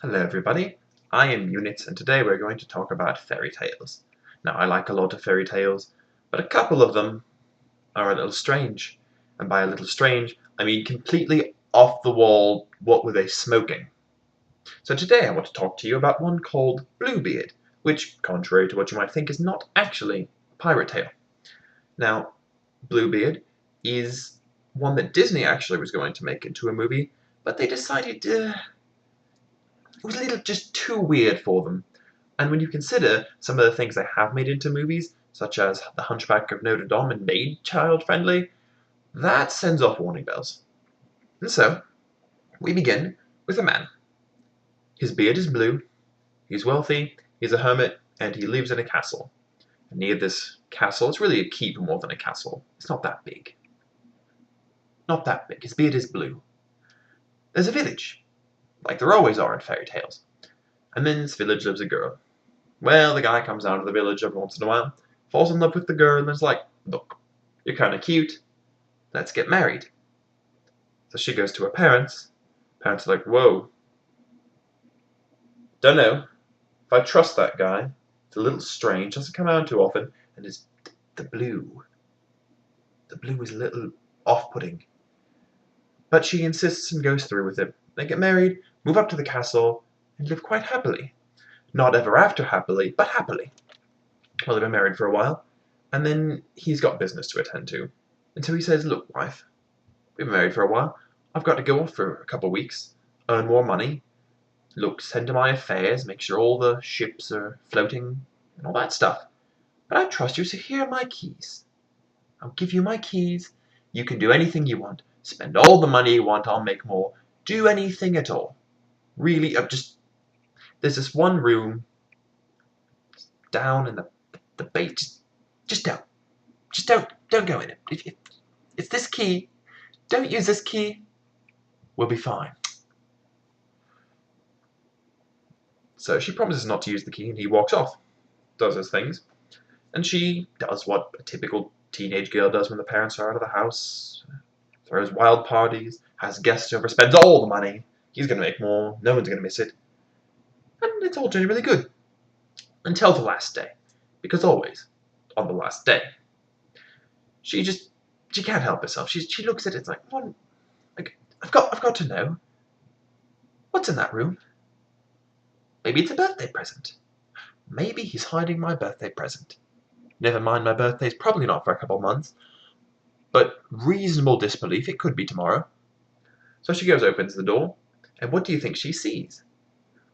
Hello everybody, I am Uknits and today we're going to talk about fairy tales. Now I like a lot of fairy tales, but a couple of them are a little strange. And by a little strange, I mean completely off the wall, what were they smoking? So today I want to talk to you about one called Bluebeard, which, contrary to what you might think, is not actually a pirate tale. Now, Bluebeard is one that Disney actually was going to make into a movie, but they decided it was a little just too weird for them. And when you consider some of the things they have made into movies, such as The Hunchback of Notre Dame and made child-friendly, that sends off warning bells. And so, we begin with a man. His beard is blue, he's wealthy, he's a hermit, and he lives in a castle. And near this castle, it's really a keep more than a castle. It's not that big. Not that big. His beard is blue. There's a village, like there always are in fairy tales. And in this village lives a girl. Well, the guy comes out of the village every once in a while, falls in love with the girl, and is like, look, you're kind of cute, let's get married. So she goes to her parents. Parents are like, whoa, don't know if I trust that guy. It's a little strange, doesn't come out too often, and it's the blue. The blue is a little off-putting. But she insists and goes through with it. They get married, move up to the castle, and live quite happily. Not ever after happily, but happily. Well, they've been married for a while, and then he's got business to attend to. And so he says, look, wife, we've been married for a while. I've got to go off for a couple of weeks, earn more money, look, send to my affairs, make sure all the ships are floating, and all that stuff. But I trust you, so here are my keys. I'll give you my keys. You can do anything you want. Spend all the money you want, I'll make more. Do anything at all. Really, there's this one room down in the base. Just don't go in it. If it's this key, don't use this key. We'll be fine. So she promises not to use the key, and he walks off, does his things, and she does what a typical teenage girl does when the parents are out of the house: throws wild parties, has guests over, spends all the money. He's gonna make more. No one's gonna miss it, and it's all generally good until the last day, because always on the last day, she can't help herself. She looks at it, it's like, one, like I've got to know what's in that room. Maybe it's a birthday present. Maybe he's hiding my birthday present. Never mind, my birthday's probably not for a couple months, but reasonable disbelief, it could be tomorrow. So she goes, opens the door, and what do you think she sees?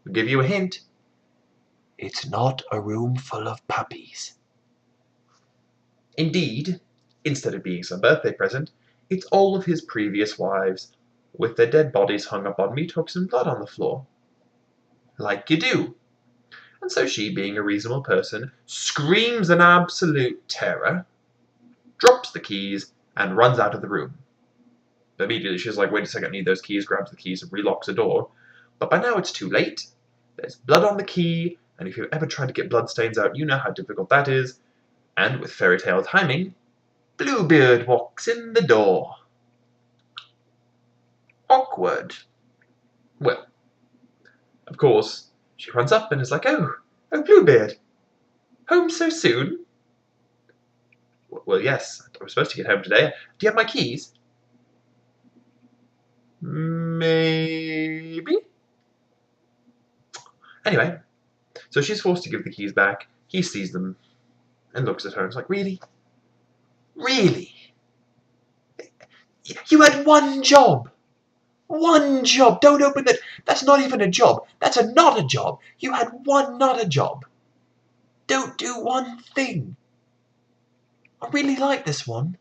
I'll give you a hint. It's not a room full of puppies. Indeed, instead of being some birthday present, it's all of his previous wives, with their dead bodies hung up on meat hooks and blood on the floor. Like you do. And so she, being a reasonable person, screams in absolute terror, drops the keys, and runs out of the room. Immediately she's like, wait a second, I need those keys, grabs the keys and relocks the door. But by now it's too late. There's blood on the key, and if you've ever tried to get bloodstains out, you know how difficult that is. And with fairy tale timing, Bluebeard walks in the door. Awkward. Well, of course, she runs up and is like, oh, Bluebeard, home so soon? Well, yes, I was supposed to get home today. Do you have my keys? Maybe? Anyway, so she's forced to give the keys back. He sees them and looks at her and is like, really? Really? You had one job. One job. Don't open that. That's not even a job. That's not a job. You had one not a job. Don't do one thing. I really like this one.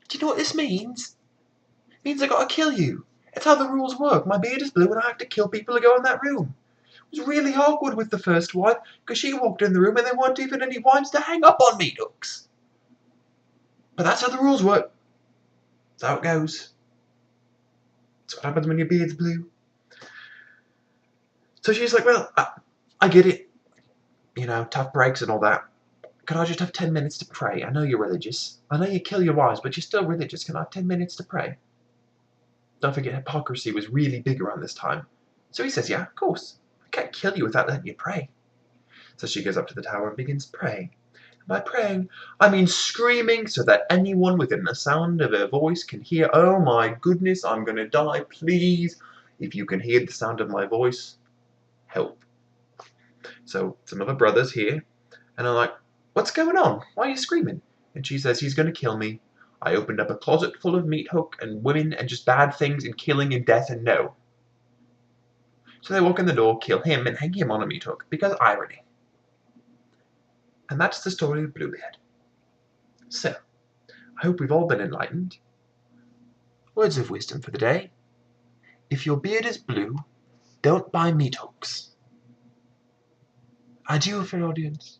Do you know what this means? It means I gotta kill you. It's how the rules work. My beard is blue and I have to kill people to go in that room. It was really awkward with the first wife, because she walked in the room and there weren't even any wives to hang up on meat hooks. But that's how the rules work. That's how it goes. That's what happens when your beard's blue. So she's like, well, I get it. You know, tough breaks and all that. Can I just have 10 minutes to pray? I know you're religious. I know you kill your wives, but you're still religious. Can I have 10 minutes to pray? Don't forget, hypocrisy was really big around this time. So he says, yeah, of course. I can't kill you without letting you pray. So she goes up to the tower and begins praying. And by praying, I mean screaming so that anyone within the sound of her voice can hear, oh my goodness, I'm going to die, please. If you can hear the sound of my voice, help. So some of her brothers hear, and are like, what's going on? Why are you screaming? And she says, he's going to kill me. I opened up a closet full of meat hook and women and just bad things and killing and death and no. So they walk in the door, kill him, and hang him on a meat hook, because irony. And that's the story of Bluebeard. So, I hope we've all been enlightened. Words of wisdom for the day. If your beard is blue, don't buy meat hooks. Adieu, fair audience.